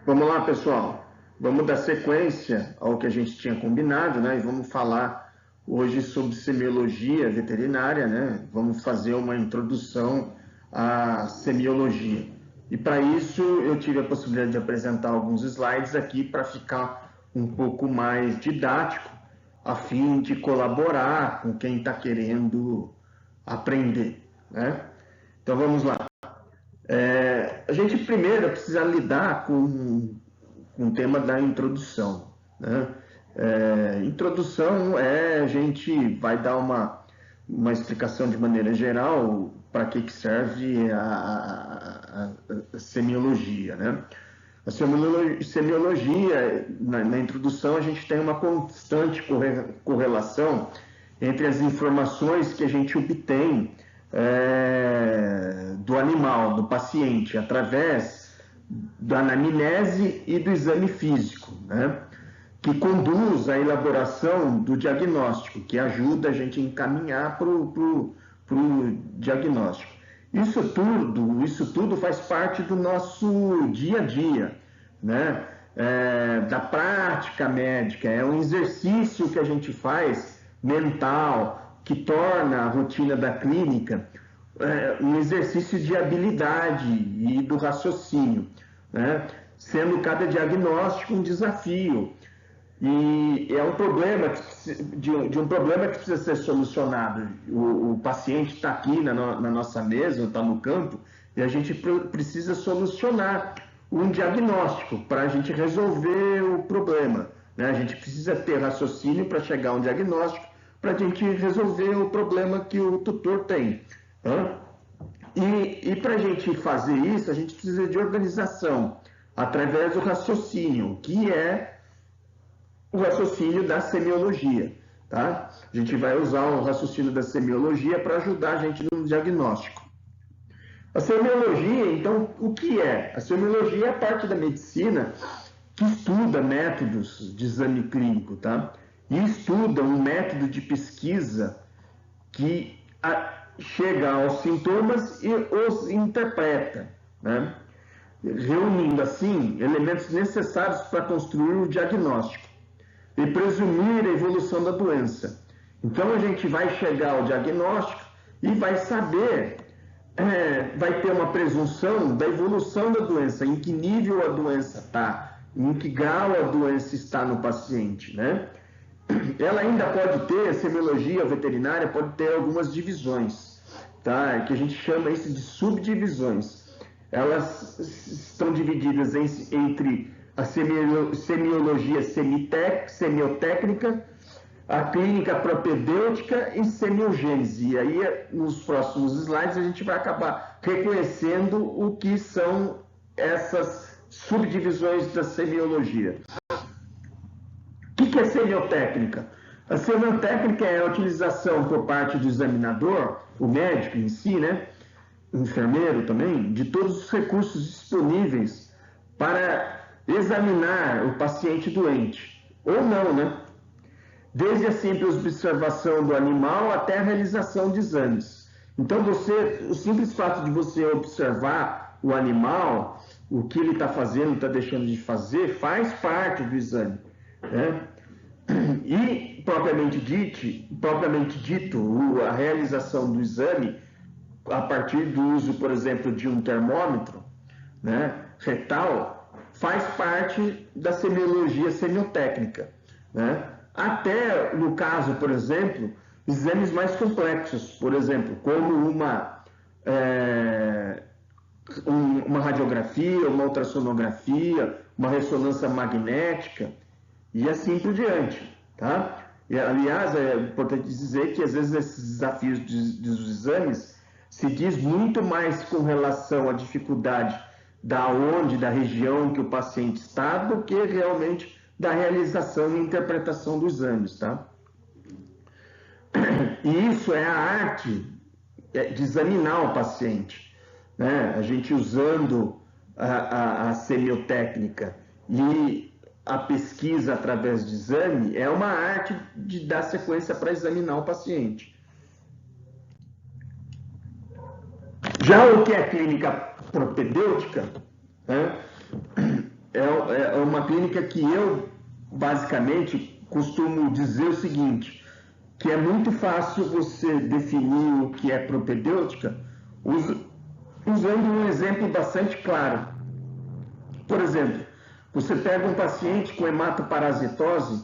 Vamos lá, pessoal. Vamos dar sequência ao que a gente tinha combinado, né? E vamos falar hoje sobre semiologia veterinária, né? Vamos fazer uma introdução à semiologia. E para isso eu tive a possibilidade de apresentar alguns slides aqui para ficar um pouco mais didático, a fim de colaborar com quem está querendo aprender, né? Então vamos lá. A gente primeiro precisa lidar com o tema da introdução, né? Introdução a gente vai dar uma explicação de maneira geral para que serve a semiologia, né? A semiologia, na introdução, a gente tem uma constante correlação entre as informações que a gente obtém do animal, do paciente, através da anamnese e do exame físico, né? Que conduz à elaboração do diagnóstico, que ajuda a gente a encaminhar para o diagnóstico. Isso tudo faz parte do nosso dia a dia, né? Da prática médica, é um exercício que a gente faz mental, que torna a rotina da clínica um exercício de habilidade e do raciocínio, né? Sendo cada diagnóstico um desafio. E é um problema de um problema que precisa ser solucionado. O paciente está aqui na nossa mesa, está no campo, e a gente precisa solucionar um diagnóstico para a gente resolver o problema, né? A gente precisa ter raciocínio para chegar a um diagnóstico, para a gente resolver o problema que o tutor tem, né? E para a gente fazer isso, a gente precisa de organização, através do raciocínio, que é o raciocínio da semiologia, tá? A gente vai usar o raciocínio da semiologia para ajudar a gente no diagnóstico. A semiologia, então, o que é? A semiologia é a parte da medicina que estuda métodos de exame clínico, tá? E estuda um método de pesquisa que chega aos sintomas e os interpreta, né? Reunindo, assim, elementos necessários para construir o diagnóstico e presumir a evolução da doença. Então, a gente vai chegar ao diagnóstico e vai saber, vai ter uma presunção da evolução da doença, em que nível a doença está, em que grau a doença está no paciente, né? Ela ainda pode ter, a semiologia veterinária pode ter algumas divisões, tá? Que a gente chama isso de subdivisões. Elas estão divididas entre a semiologia semiotécnica, a clínica propedêutica e semiogênese. E aí, nos próximos slides, a gente vai acabar reconhecendo o que são essas subdivisões da semiologia. O que é semiotécnica? A semiotécnica é a utilização por parte do examinador, o médico em si, né? O enfermeiro também, de todos os recursos disponíveis para examinar o paciente doente, ou não, né? Desde a simples observação do animal até a realização de exames. Então, o simples fato de você observar o animal, o que ele está fazendo, está deixando de fazer, faz parte do exame, né? E, propriamente dito, a realização do exame, a partir do uso, por exemplo, de um termômetro, né, retal, faz parte da semiologia semiotécnica, né? Até, no caso, por exemplo, exames mais complexos, por exemplo, como uma radiografia, uma ultrassonografia, uma ressonância magnética e assim por diante, tá? E, aliás, é importante dizer que às vezes esses desafios dos exames se diz muito mais com relação à dificuldade da região que o paciente está, do que realmente da realização e interpretação dos exames, tá? E isso é a arte de examinar o paciente, né? A gente usando a semiotécnica e a pesquisa através de exame é uma arte de dar sequência para examinar o paciente. Já o que é clínica propedêutica, né, é uma clínica que eu, basicamente, costumo dizer o seguinte, que é muito fácil você definir o que é propedêutica usando um exemplo bastante claro. Por exemplo, você pega um paciente com hematoparasitose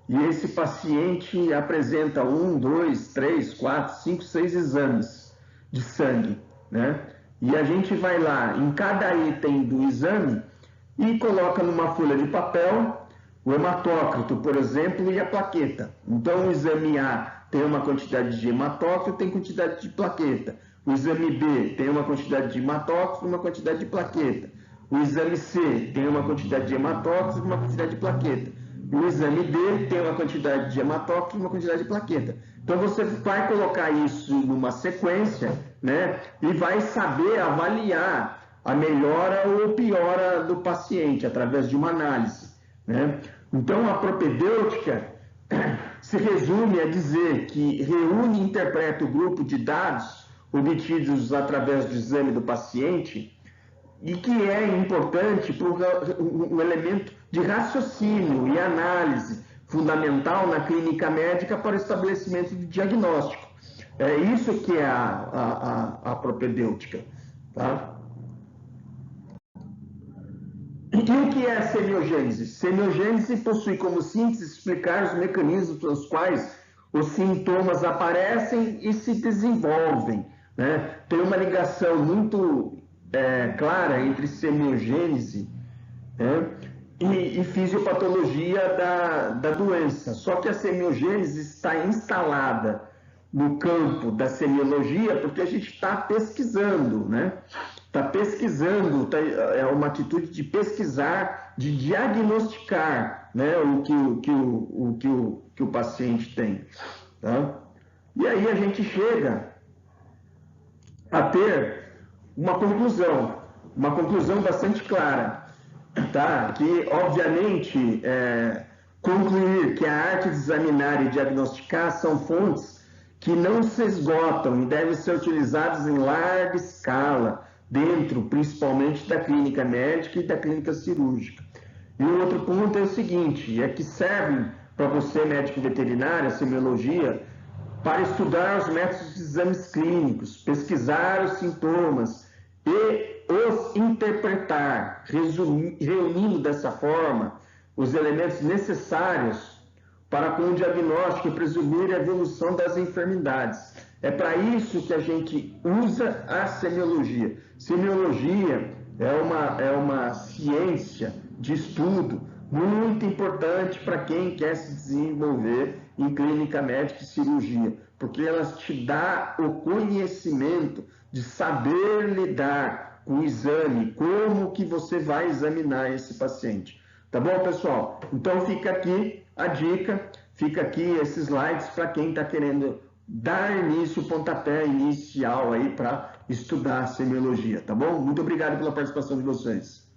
e esse paciente apresenta 1, 2, 3, 4, 5, 6 exames de sangue, né? E a gente vai lá em cada item do exame e coloca numa folha de papel o hematócrito, por exemplo, e a plaqueta. Então, o exame A tem uma quantidade de hematócrito, tem quantidade de plaqueta. O exame B tem uma quantidade de hematócrito, uma quantidade de plaqueta. O exame C tem uma quantidade de hematócrito, uma quantidade de plaqueta. O exame D tem uma quantidade de hematócrito e uma quantidade de plaqueta. Então, você vai colocar isso numa sequência, né? E vai saber avaliar a melhora ou piora do paciente através de uma análise, né? Então, a propedêutica se resume a dizer que reúne e interpreta o grupo de dados obtidos através do exame do paciente e que é importante para um elemento de raciocínio e análise fundamental na clínica médica para o estabelecimento de diagnóstico. É isso que é a propedêutica, tá? E o que é a semiogênese? Semiogênese possui como síntese explicar os mecanismos pelos quais os sintomas aparecem e se desenvolvem, né? Tem uma ligação muito clara entre semiogênese, né, e fisiopatologia da doença. Só que a semiogênese está instalada no campo da semiologia porque a gente está pesquisando, né? Está pesquisando, é uma atitude de pesquisar, de diagnosticar, né, o que o paciente tem. Tá? E aí a gente chega a ter uma conclusão bastante clara, tá? Que, obviamente, concluir que a arte de examinar e diagnosticar são fontes que não se esgotam e devem ser utilizadas em larga escala, dentro, principalmente, da clínica médica e da clínica cirúrgica. E o outro ponto é o seguinte, é que servem para você, médico veterinário, a semiologia, para estudar os métodos de exames clínicos, pesquisar os sintomas e os interpretar, reunindo dessa forma os elementos necessários para com o diagnóstico e presumir a evolução das enfermidades. É para isso que a gente usa a semiologia. Semiologia é uma ciência de estudo muito importante para quem quer se desenvolver em clínica médica e cirurgia, porque ela te dá o conhecimento de saber lidar com o exame, como que você vai examinar esse paciente. Tá bom, pessoal? Então fica aqui a dica, fica aqui esses slides para quem está querendo dar início, o pontapé inicial aí para estudar a semiologia, tá bom? Muito obrigado pela participação de vocês.